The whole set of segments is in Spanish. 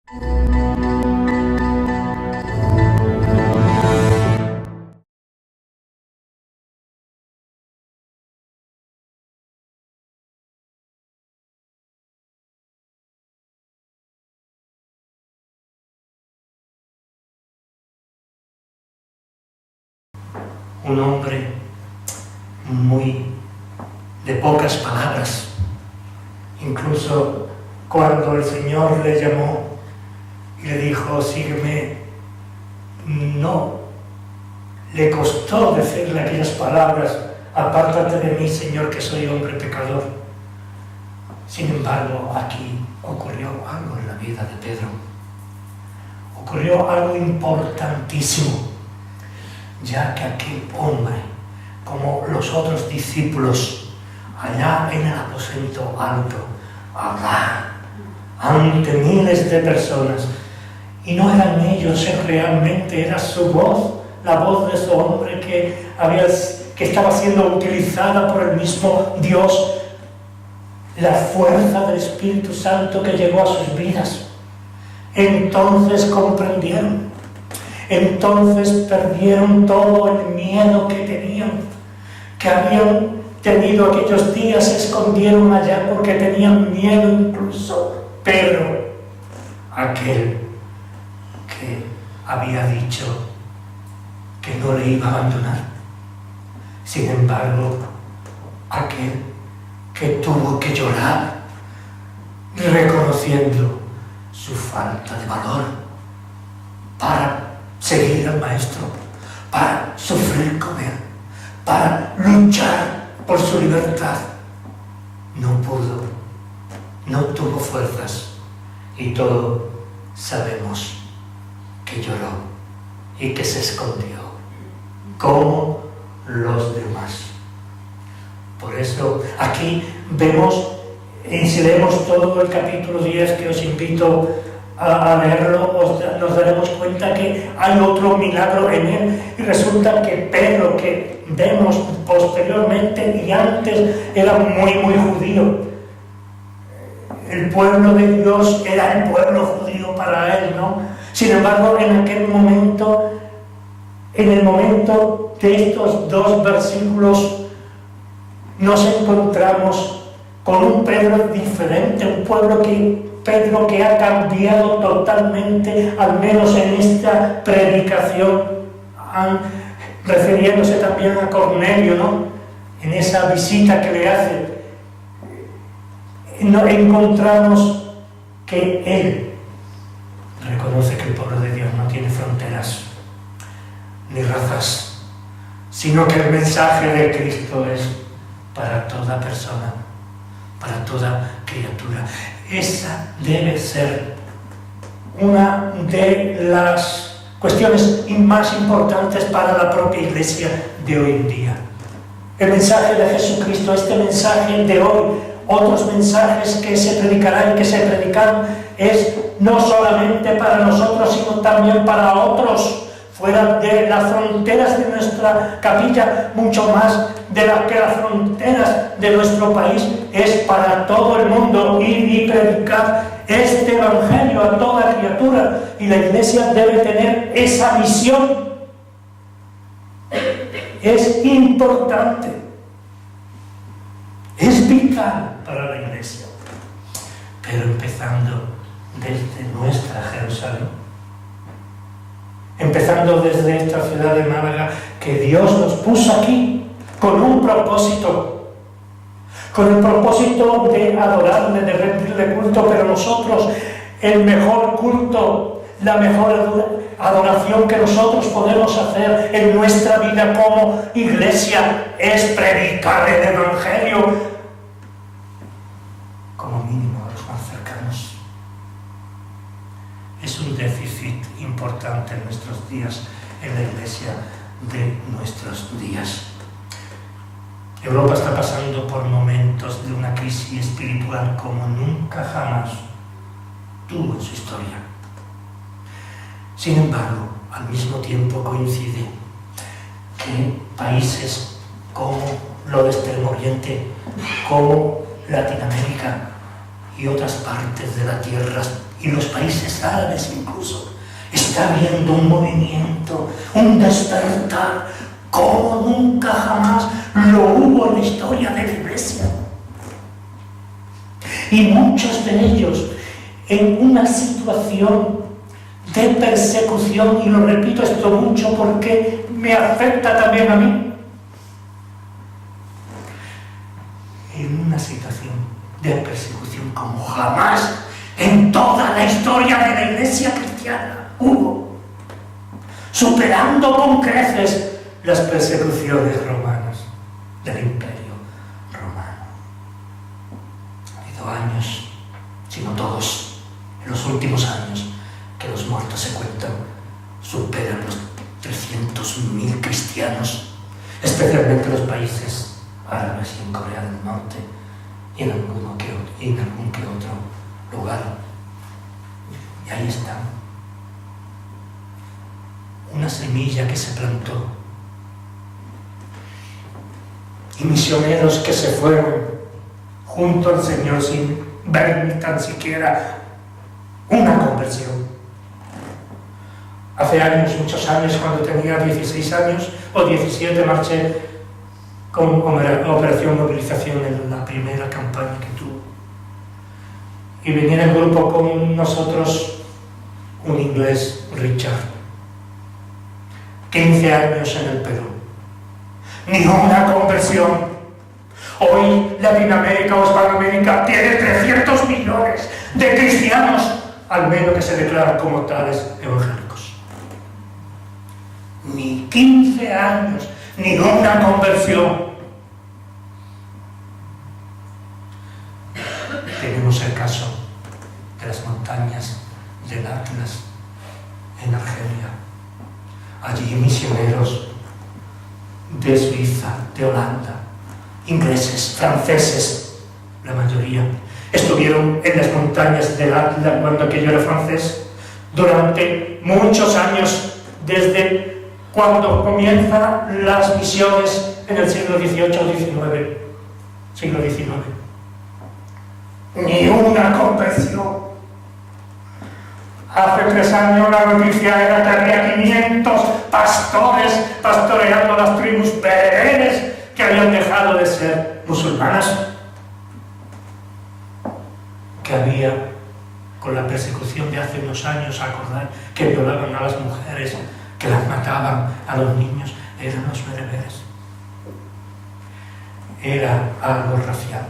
Un hombre muy de pocas palabras. Incluso cuando el Señor le llamó y le dijo, sígueme, no le costó decirle aquellas palabras, apártate de mí, Señor, que soy hombre pecador. Sin embargo, aquí ocurrió algo en la vida de Pedro. Ocurrió algo importantísimo, ya que aquel hombre, como los otros discípulos, allá en el aposento alto, hablar ante miles de personas, y no eran ellos, realmente era su voz, la voz de ese hombre que estaba siendo utilizada por el mismo Dios, la fuerza del Espíritu Santo que llegó a sus vidas. Entonces comprendieron, entonces perdieron todo el miedo que tenían, que habían tenido aquellos días, se escondieron allá porque tenían miedo. Incluso Pedro, aquel que había dicho que no le iba a abandonar. Sin embargo, aquel que tuvo que llorar reconociendo su falta de valor para seguir al Maestro, para sufrir con él, para luchar por su libertad. No pudo, no tuvo fuerzas, y todos sabemos que lloró y que se escondió, como los demás. Por eso aquí vemos, y si leemos todo el capítulo 10, que os invito a leerlo, nos daremos cuenta que hay otro milagro en él. Y resulta que Pedro, que vemos posteriormente y antes, era muy judío. El pueblo de Dios era el pueblo judío para él, ¿no? Sin embargo, en aquel momento, en el momento de estos dos versículos, nos encontramos con un Pedro diferente, un Pedro que ha cambiado totalmente, al menos en esta predicación, refiriéndose también a Cornelio, ¿no? En esa visita que le hace, encontramos que él reconoce que el pueblo de Dios no tiene fronteras ni razas, sino que el mensaje de Cristo es para toda persona, para toda criatura. Esa debe ser una de las cuestiones más importantes para la propia Iglesia de hoy en día. El mensaje de Jesucristo, este mensaje de hoy, otros mensajes que se predicarán y que se predican, es no solamente para nosotros, sino también para otros, fuera de las fronteras de nuestra capilla, mucho más de que las fronteras de nuestro país, es para todo el mundo, ir y predicar este evangelio a toda criatura, y la Iglesia debe tener esa misión. Es importante, es vital para la Iglesia, pero empezando desde nuestra Jerusalén, empezando desde esta ciudad de Málaga, que Dios nos puso aquí con un propósito, con el propósito de adorarle, de rendirle culto, pero nosotros, el mejor culto, la mejor adoración que nosotros podemos hacer en nuestra vida como Iglesia es predicar el Evangelio, como mínimo a los más cercanos. Es un déficit importante en nuestros días, en la Iglesia de nuestros días. Europa está pasando por momentos de una crisis espiritual como nunca jamás tuvo en su historia. Sin embargo, al mismo tiempo coincide que países como lo de Extremo Oriente, como Latinoamérica, y otras partes de la tierra, y los países árabes incluso, está habiendo un movimiento, un despertar, como nunca jamás lo hubo en la historia de la Iglesia. Y muchos de ellos en una situación de persecución, y lo repito esto mucho porque me afecta también a mí, en una situación de persecución como jamás en toda la historia de la Iglesia cristiana hubo, superando con creces las persecuciones romanas del Imperio Romano. Ha habido años, si no todos, en los últimos años, que los muertos se cuentan, superan los 300.000 cristianos, especialmente en los países árabes y en Corea del Norte y en algún que otro lugar. Y ahí está una semilla que se plantó, y misioneros que se fueron junto al Señor sin ver ni tan siquiera una conversión. Hace años, muchos años, cuando tenía 16 años o 17, marché con Operación Movilización en la primera campaña que tuvo. Y venía en el grupo con nosotros un inglés, Richard, 15 años en el Perú. Ni una conversión. Hoy Latinoamérica o Hispanoamérica tiene 300 millones de cristianos, al menos que se declaran como tales evangélicos. Ni 15 años, ni una conversión. Tenemos el caso de las montañas del Atlas en Argelia. Allí misioneros de Suiza, de Holanda, ingleses, franceses, la mayoría, estuvieron en las montañas del Atlas cuando aquello era francés durante muchos años, desde cuando comienzan las misiones en el siglo XVIII o XIX. Ni una conversión. Hace 3 años la noticia era que había 500 pastores pastoreando las tribus bereberes que habían dejado de ser musulmanas, que había, con la persecución de hace unos años, acordar que violaban a las mujeres, que las mataban a los niños, eran los bereberes. Era algo racial.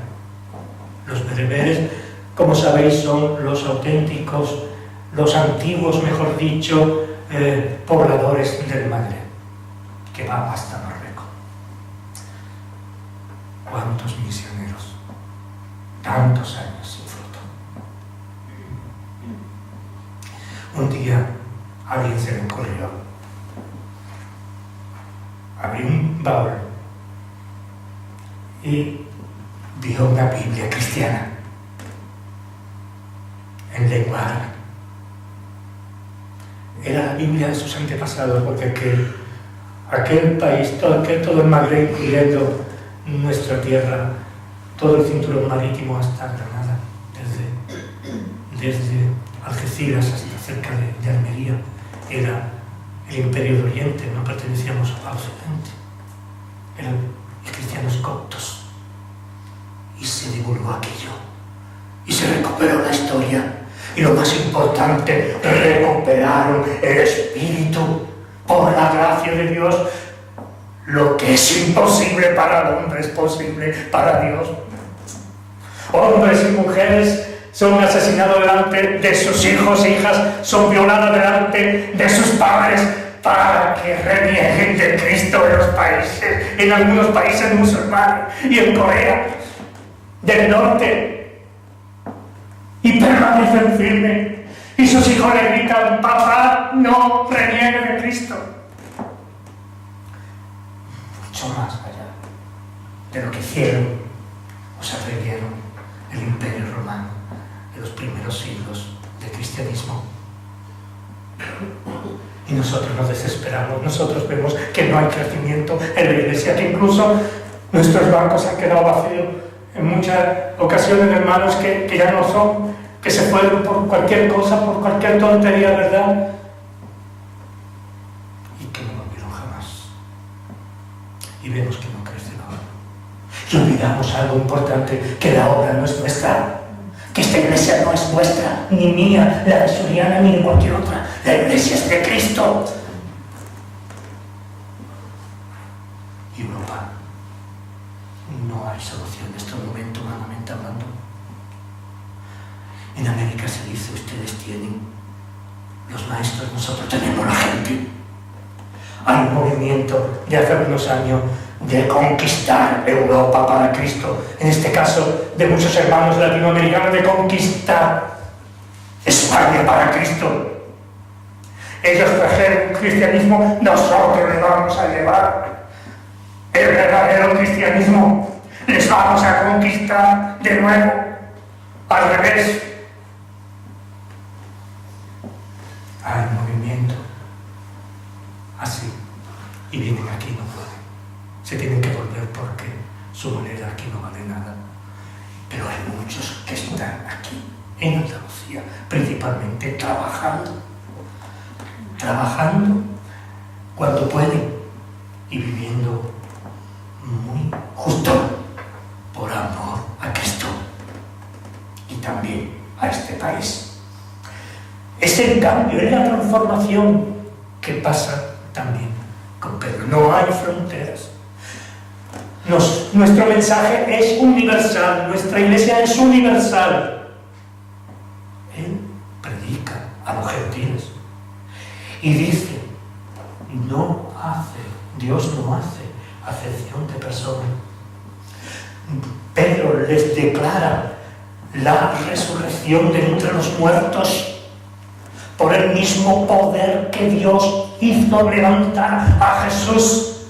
Los bereberes, como sabéis, son los auténticos, los antiguos, mejor dicho, pobladores del Magreb, que va hasta Marruecos. ¿Cuántos misioneros? Tantos años sin fruto. Un día alguien se le ocurrió abrir un baúl y vio una Biblia cristiana en lengua árabe. Era la Biblia de sus antepasados, porque aquel país, todo el Magreb, incluyendo nuestra tierra, todo el cinturón marítimo hasta Granada, desde Algeciras hasta cerca de Almería, era el Imperio de Oriente, no pertenecíamos a Occidente, eran cristianos coptos. Y se divulgó aquello, y se recuperó la historia, y lo más importante, recuperaron el espíritu por la gracia de Dios. Lo que es imposible para el hombre es posible para Dios. Hombres y mujeres son asesinados delante de sus hijos e hijas, son violados delante de sus padres para que renieguen de Cristo en los países, en algunos países musulmanes y en Corea del Norte, y permanecen firmes, y sus hijos le gritan: papá, no reniegue de Cristo. Mucho más allá de lo que hicieron o se atrevieron el Imperio Romano en los primeros siglos del cristianismo. Y nosotros nos desesperamos, nosotros vemos que no hay crecimiento en la Iglesia, que incluso nuestros bancos han quedado vacíos en muchas ocasiones hermanos que ya no son, que se fueron por cualquier cosa, por cualquier tontería, ¿verdad? Y que no volvieron jamás. Y vemos que no crecen ahora. Y olvidamos algo importante, que la obra no es nuestra, que esta iglesia no es nuestra, ni mía, la de Soriana, ni de cualquier otra. La iglesia es de Cristo. Y Europa, no hay solución en este momento, humanamente hablando. En América se dice, ustedes tienen los maestros, nosotros tenemos la gente. Hay un movimiento de hace unos años de conquistar Europa para Cristo, en este caso de muchos hermanos latinoamericanos, de conquistar España para Cristo. Ellos trajeron un cristianismo, nosotros les vamos a llevar el verdadero cristianismo, les vamos a conquistar de nuevo, al revés. Hay movimiento así, y vienen aquí y no pueden. Se tienen que volver porque su moneda aquí no vale nada. Pero hay muchos que están aquí, en Andalucía, principalmente trabajando cuando pueden y viviendo muy justo por amor a Cristo y también a este país. Es el cambio, es la transformación que pasa también con Pedro. No hay fronteras. Nuestro mensaje es universal, nuestra iglesia es universal. Él predica a los gentiles y dice, Dios no hace acepción de personas. Pedro les declara la resurrección de entre los muertos por el mismo poder que Dios hizo levantar a Jesús.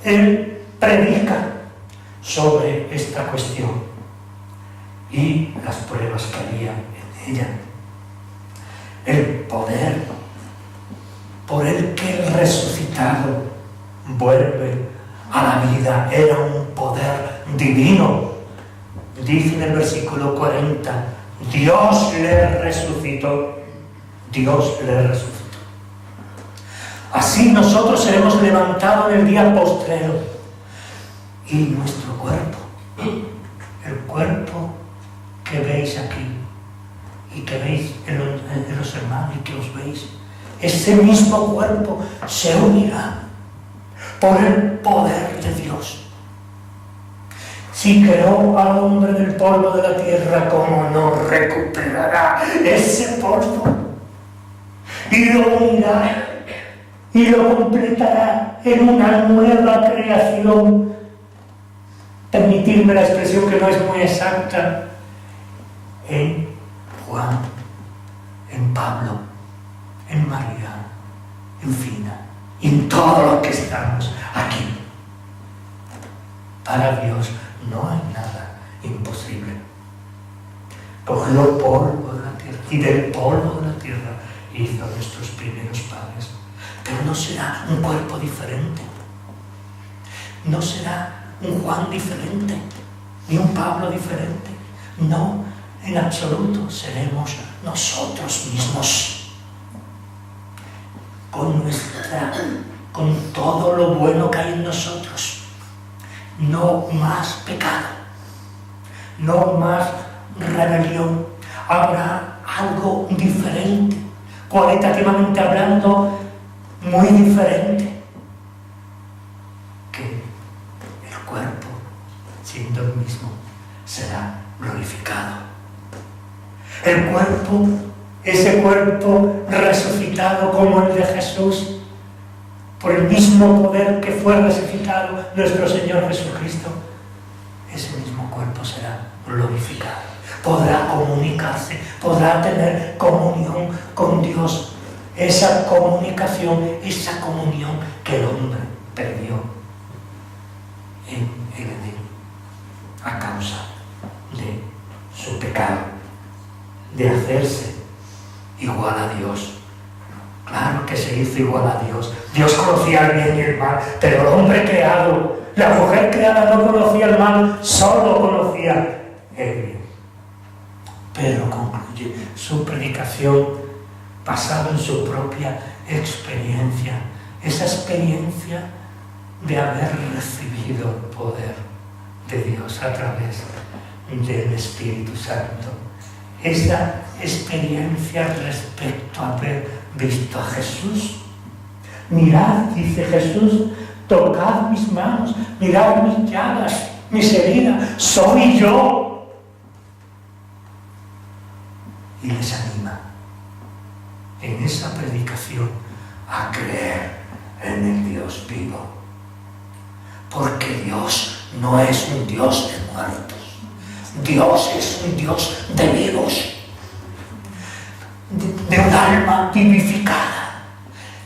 Él predica sobre esta cuestión y las pruebas que había en ella. El poder por el que el resucitado vuelve a la vida era un poder divino. Dice en el versículo 40, Dios le resucitó. Dios le resucitó. Así nosotros seremos levantados en el día postrero. Y nuestro cuerpo, el cuerpo que veis aquí y que veis en los hermanos y que os veis, ese mismo cuerpo se unirá por el poder de Dios. Si creó al hombre del polvo de la tierra, ¿cómo no recuperará ese polvo? Y lo unirá y lo completará en una nueva creación. Permitidme la expresión que no es muy exacta, en Juan, en Pablo, en María, en Fina y en todos los que estamos aquí. Para Dios no hay nada imposible. Cogió polvo de la tierra y del polvo de la tierra hizo a nuestros primeros padres. Pero no será un cuerpo diferente. No será un Juan diferente, ni un Pablo diferente. No, en absoluto seremos nosotros mismos. Con todo lo bueno que hay en nosotros. No más pecado, no más rebelión. Habrá algo diferente, cualitativamente hablando, muy diferente, que el cuerpo, siendo el mismo, será glorificado. El cuerpo, ese cuerpo resucitado como el de Jesús, por el mismo poder que fue resucitado nuestro Señor Jesucristo, ese mismo cuerpo será glorificado. Podrá comunicarse, podrá tener comunión con Dios. Esa comunicación, esa comunión que el hombre perdió en el Edén a causa de su pecado, de hacerse igual a Dios. Claro que se hizo igual a Dios. Dios conocía el bien y el mal, pero el hombre creado La mujer creada no conocía el mal, solo conocía el bien. Pero concluye su predicación basada en su propia experiencia, esa experiencia de haber recibido el poder de Dios a través del Espíritu Santo. Esa experiencia respecto a haber visto a Jesús. Mirad, dice Jesús, tocad mis manos, mirad mis llagas, mis heridas, soy yo. Y les anima en esa predicación a creer en el Dios vivo. Porque Dios no es un Dios de muertos. Dios es un Dios de vivos, de un alma vivificada,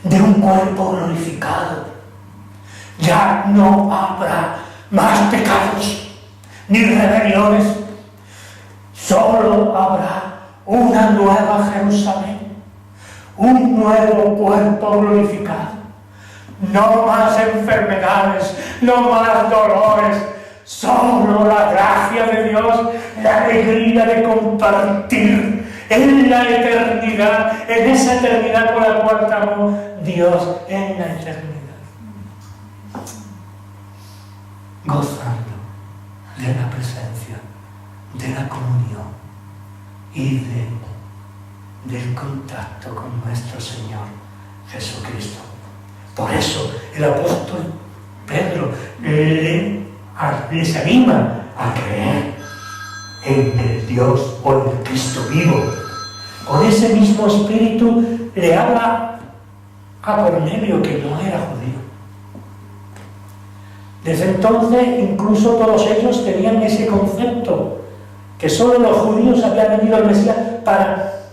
de un cuerpo glorificado. Ya no habrá más pecados ni rebeliones, solo habrá una nueva Jerusalén, un nuevo cuerpo glorificado. No más enfermedades, no más dolores, solo la gracia de Dios, la alegría de compartir en la eternidad, en esa eternidad con la cual amó Dios en la eternidad. Gozando de la presencia, de la comunión y del contacto con nuestro Señor Jesucristo. Por eso el apóstol Pedro les anima a creer en el Dios o en el Cristo vivo. Con ese mismo espíritu le habla a Cornelio, que no era judío. Desde entonces incluso todos ellos tenían ese concepto, que solo los judíos habían venido al Mesías.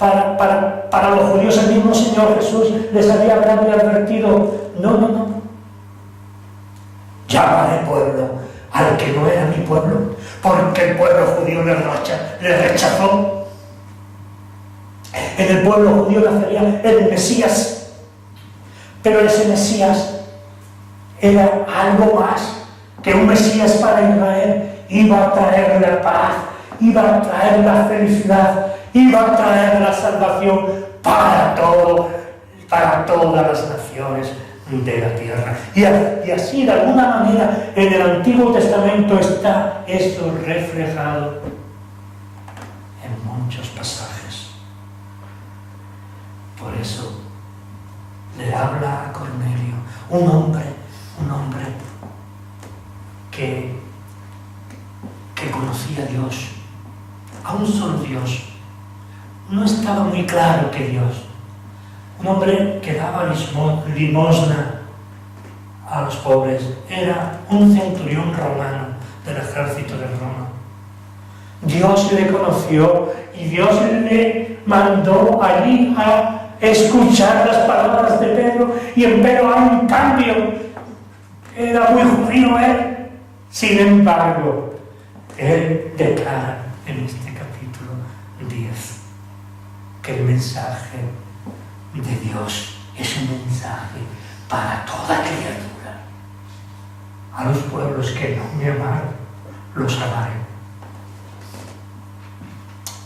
Para los judíos el mismo Señor Jesús les había hablado y advertido: no, llamaré pueblo al que no era mi pueblo, porque el pueblo judío le rechazó. En el pueblo judío nacería el Mesías, pero ese Mesías era algo más que un Mesías para Israel. Iba a traer la paz, iba a traer la felicidad, iba a traer la salvación para todas las naciones de la tierra. Y así, de alguna manera, en el Antiguo Testamento está esto reflejado en muchos pasajes. Por eso le habla a Cornelio, un hombre que conocía a Dios, a un solo Dios. No estaba muy claro que Dios. Un hombre que daba limosna a los pobres. Era un centurión romano del ejército de Roma. Dios le conoció y Dios le mandó allí a escuchar las palabras de Pedro, y en Pedro hay un cambio. Era muy judío él. Sin embargo, él declara en este capítulo 10 que el mensaje de Dios es un mensaje para toda criatura. A los pueblos que no me amaron, los amaré.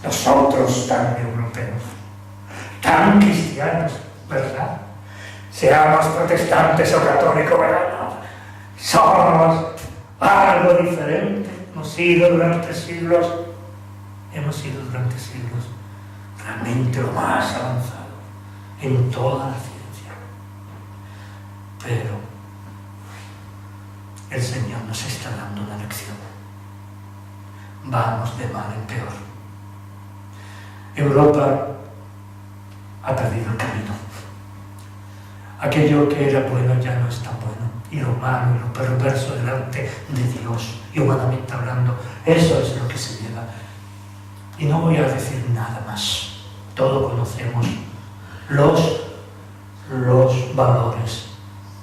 Nosotros tan europeos, tan cristianos, ¿verdad? Seamos protestantes o católicos, ¿verdad? Somos algo diferente. Hemos sido durante siglos realmente lo más avanzado en toda la ciencia. Pero el Señor nos está dando una lección. Vamos de mal en peor. Europa ha perdido el camino. Aquello que era bueno ya no es tan bueno. Y lo malo y lo perverso delante de Dios, y humanamente hablando, eso es lo que se lleva. Y no voy a decir nada más. Todos conocemos los valores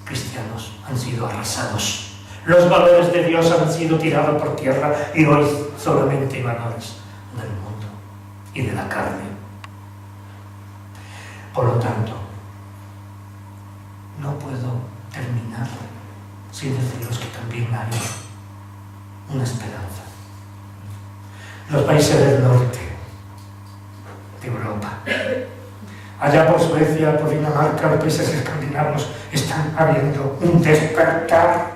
cristianos han sido arrasados. Los valores de Dios han sido tirados por tierra, y hoy solamente hay valores del mundo y de la carne. Por lo tanto, no puedo terminar sin deciros que también hay una esperanza. Los países del norte de Europa, allá por Suecia, por Dinamarca, los países escandinavos, están habiendo un despertar.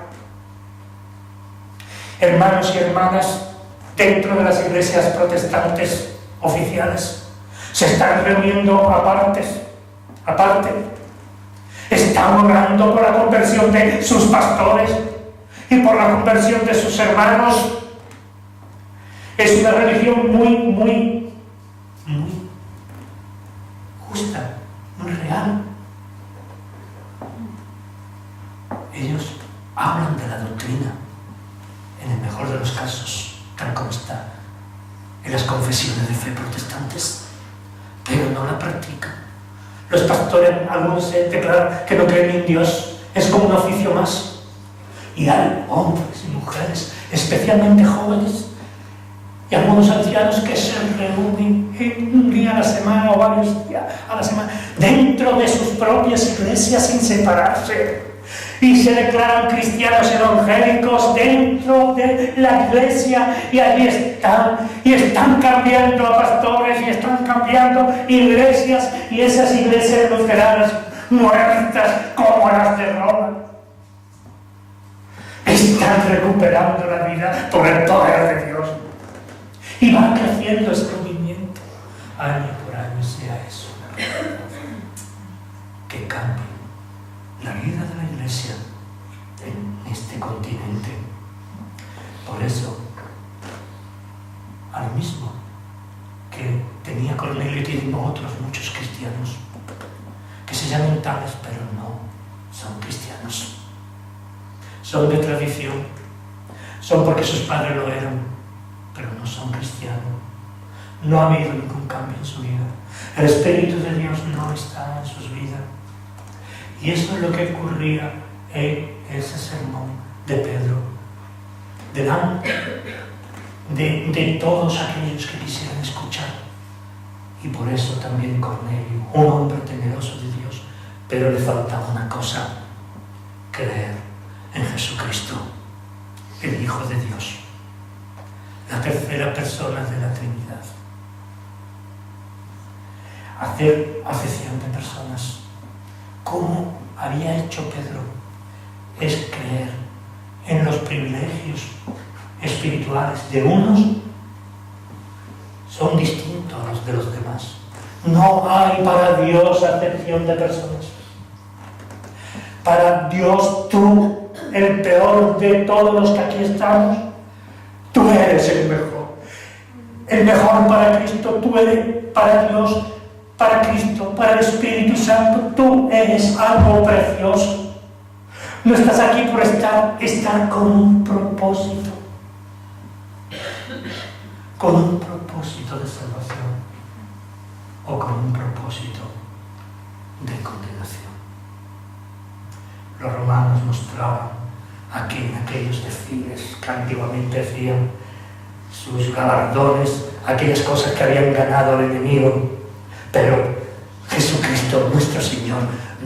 Hermanos y hermanas, dentro de las iglesias protestantes oficiales, se están reuniendo aparte, están orando por la conversión de sus pastores y por la conversión de sus hermanos. Es una religión muy justa, muy real. Ellos hablan de la doctrina, en el mejor de los casos, tal como está en las confesiones de fe protestantes, pero no la practican. Los pastores, algunos se declaran que no creen en Dios, es como un oficio más. Y hay hombres y mujeres, especialmente jóvenes, y algunos ancianos que se reúnen un día a la semana o varios días a la semana dentro de sus propias iglesias sin separarse, y se declaran cristianos evangélicos dentro de la iglesia, y allí están cambiando a pastores y están cambiando iglesias, y esas iglesias luteranas muertas como las de Roma están recuperando la vida por el poder de Dios. Y va creciendo este movimiento, año por año, sea eso una realidad que cambie la vida de la iglesia en este continente. Por eso, a lo mismo que tenía Cornelio y tienen otros muchos cristianos, que se llaman tales, pero no son cristianos. Son de tradición, son porque sus padres lo eran, pero no son cristianos. No ha habido ningún cambio en su vida. El Espíritu de Dios no está en sus vidas. Y eso es lo que ocurría en ese sermón de Pedro, delante de todos aquellos que quisieran escuchar. Y por eso también Cornelio, un hombre temeroso de Dios, pero le faltaba una cosa: creer en Jesucristo, el Hijo de Dios, la tercera persona de la Trinidad. Hacer acepción de personas, como había hecho Pedro, es creer en los privilegios espirituales de unos, son distintos a los de los demás. No hay para Dios acepción de personas. Para Dios, tú, el peor de todos los que aquí estamos, tú eres el mejor. El mejor para Cristo, tú eres para Dios, para Cristo, para el Espíritu Santo, tú eres algo precioso. No estás aquí por estar con un propósito. Con un propósito de salvación o con un propósito de condenación. Los romanos mostraban aquí en aquellos desfiles que antiguamente hacían sus galardones, aquellas cosas que habían ganado al enemigo, pero Jesucristo, nuestro Señor,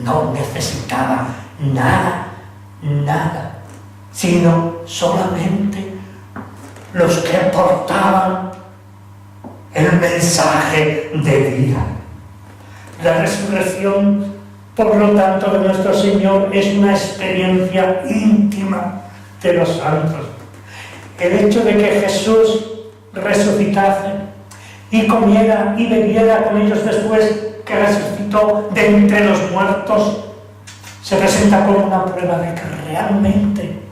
no necesitaba nada, sino solamente los que portaban el mensaje de vida. La resurrección, por lo tanto, de nuestro Señor es una experiencia íntima de los santos. El hecho de que Jesús resucitase y comiera y bebiera con ellos después que resucitó de entre los muertos, se presenta como una prueba de que realmente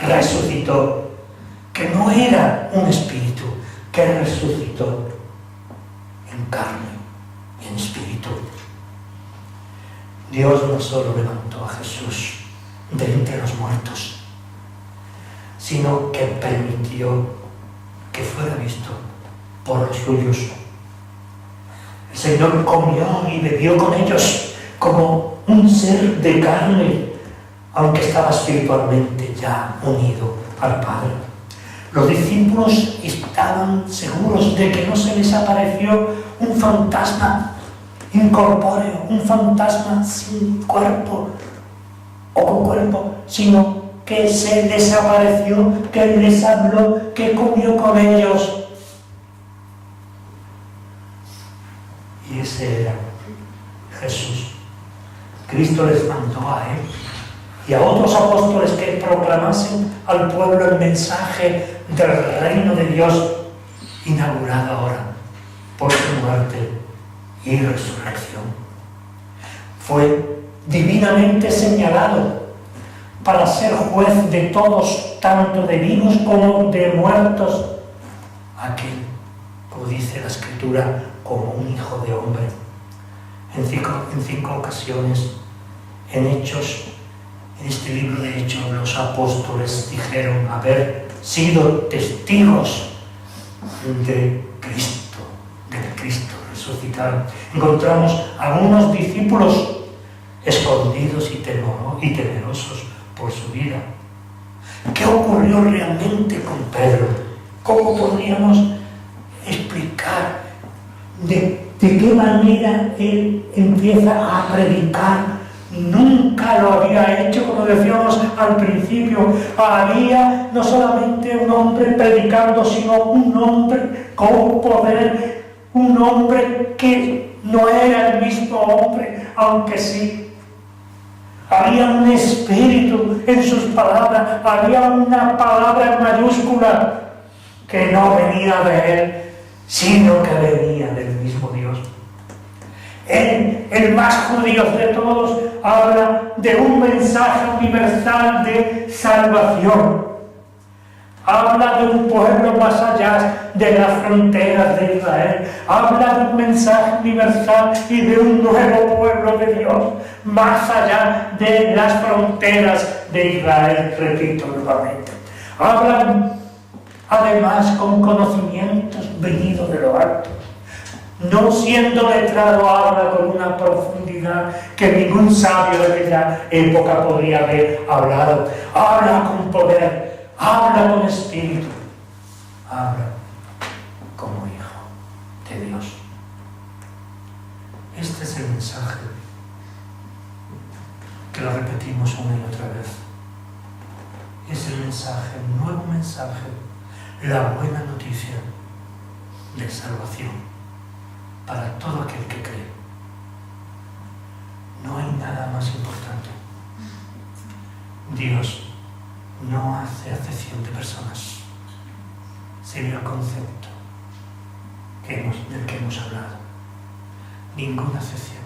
resucitó, que no era un espíritu, que resucitó en carne y en espíritu. Dios no solo levantó a Jesús de entre los muertos, sino que permitió que fuera visto por los suyos. El Señor comió y bebió con ellos como un ser de carne, aunque estaba espiritualmente ya unido al Padre. Los discípulos estaban seguros de que no se les apareció un fantasma incorpóreo, un fantasma sin cuerpo o con cuerpo, sino que se les apareció, que les habló, que comió con ellos. Y ese era Jesús. Cristo les mandó a él y a otros apóstoles que proclamasen al pueblo el mensaje del reino de Dios, inaugurado ahora por su muerte y resurrección. Fue divinamente señalado para ser juez de todos, tanto de vivos como de muertos, aquel, como dice la Escritura, como un hijo de hombre. En cinco ocasiones, en este libro de Hechos, los apóstoles dijeron haber sido testigos de Cristo, del Cristo resucitado. Encontramos a unos discípulos escondidos y temerosos por su vida. ¿Qué ocurrió realmente con Pedro? ¿Cómo podríamos explicar de qué manera él empieza a predicar? Nunca lo había hecho, como decíamos al principio. Había no solamente un hombre predicando, sino un hombre con poder, un hombre que no era el mismo hombre, aunque sí. Había un espíritu en sus palabras, había una palabra en mayúscula que no venía de él, sino que venía del mismo Dios. Él, el más judío de todos, habla de un mensaje universal de salvación. Habla de un pueblo más allá de las fronteras de Israel. Habla de un mensaje universal y de un nuevo pueblo de Dios, más allá de las fronteras de Israel, repito nuevamente. Habla además con conocimientos venidos de lo alto. No siendo letrado, habla con una profundidad que ningún sabio de aquella época podría haber hablado. Habla con poder, habla con espíritu, habla como hijo de Dios. Este es el mensaje que lo repetimos una y otra vez. Es el mensaje, el nuevo mensaje, la buena noticia de salvación para todo aquel que cree. No hay nada más importante. Dios no hace acepción de personas. Sería el concepto del que hemos hablado. Ninguna acepción.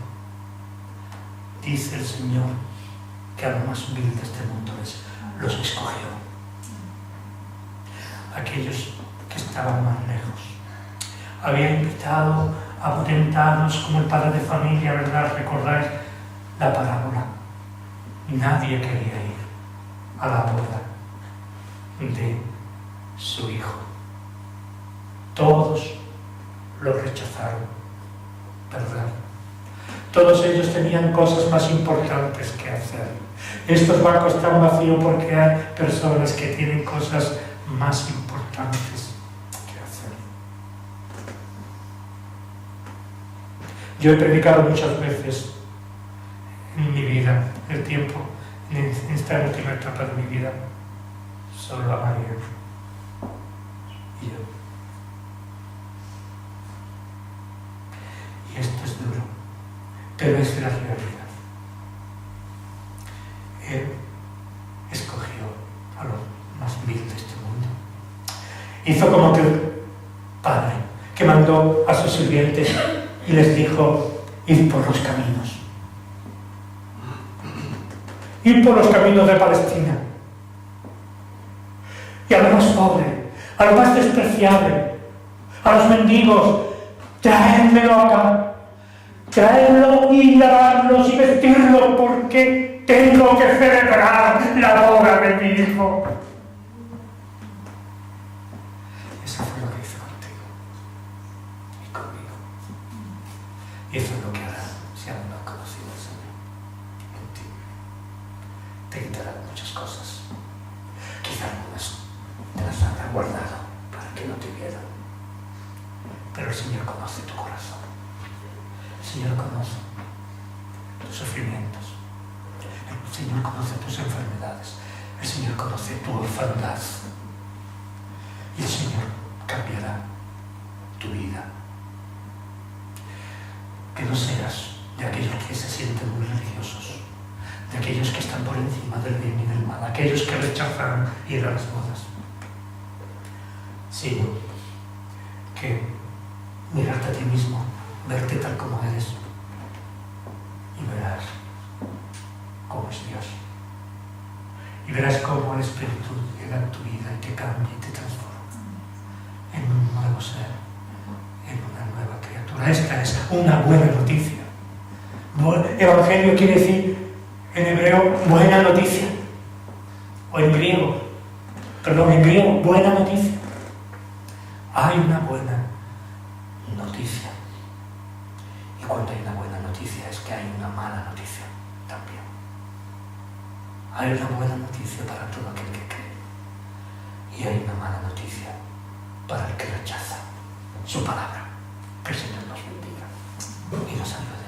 Dice el Señor que a los más humildes de este mundo los escogió. Aquellos que estaban más lejos. Había invitado a potentados como el padre de familia, ¿verdad? ¿Recordáis la parábola? Nadie quería ir a la boda de su hijo. Todos lo rechazaron, ¿verdad? Todos ellos tenían cosas más importantes que hacer. Estos bancos están vacíos porque hay personas que tienen cosas más importantes que hacer. Yo he predicado muchas veces en mi vida, el tiempo, en esta última etapa de mi vida, solo a María y yo. Y esto es duro, pero es la realidad. Él escogió a los más humildes de este mundo. Hizo como que el padre que mandó a sus sirvientes y les dijo: id por los caminos. Id por los caminos de Palestina. Y a lo más pobre, a lo más despreciable, a los mendigos, traédmelo acá. Traedlo y lavarlos y vestirlo, porque tengo que celebrar la boda de mi hijo. Eso fue lo que hizo contigo y conmigo. Y eso es lo que hará si aún no has conocido al Señor en ti. Te quitarán muchas cosas. Quizá algunas te las habrán guardado para que no te vieran. Pero el Señor conoce tu corazón. El Señor conoce tus sufrimientos. El Señor conoce tus enfermedades. El Señor conoce tu orfandad y el Señor cambiará tu vida. Que no seas de aquellos que se sienten muy religiosos, de aquellos que están por encima del bien y del mal, aquellos que rechazan ir a las bodas, sino que mirarte a ti mismo, verte tal como eres y verás cómo es Dios. Y verás cómo el Espíritu llega a tu vida y te cambia y te transforma en un nuevo ser, en una nueva criatura. Esta es una buena noticia. Evangelio quiere decir en hebreo buena noticia, o en griego, buena noticia. Hay una buena noticia. Y cuando hay una buena noticia es que hay una mala noticia también. Hay una buena noticia para todo aquel que cree. Y hay una mala noticia para el que rechaza su palabra. Que el Señor nos bendiga y nos ayude.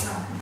Amén.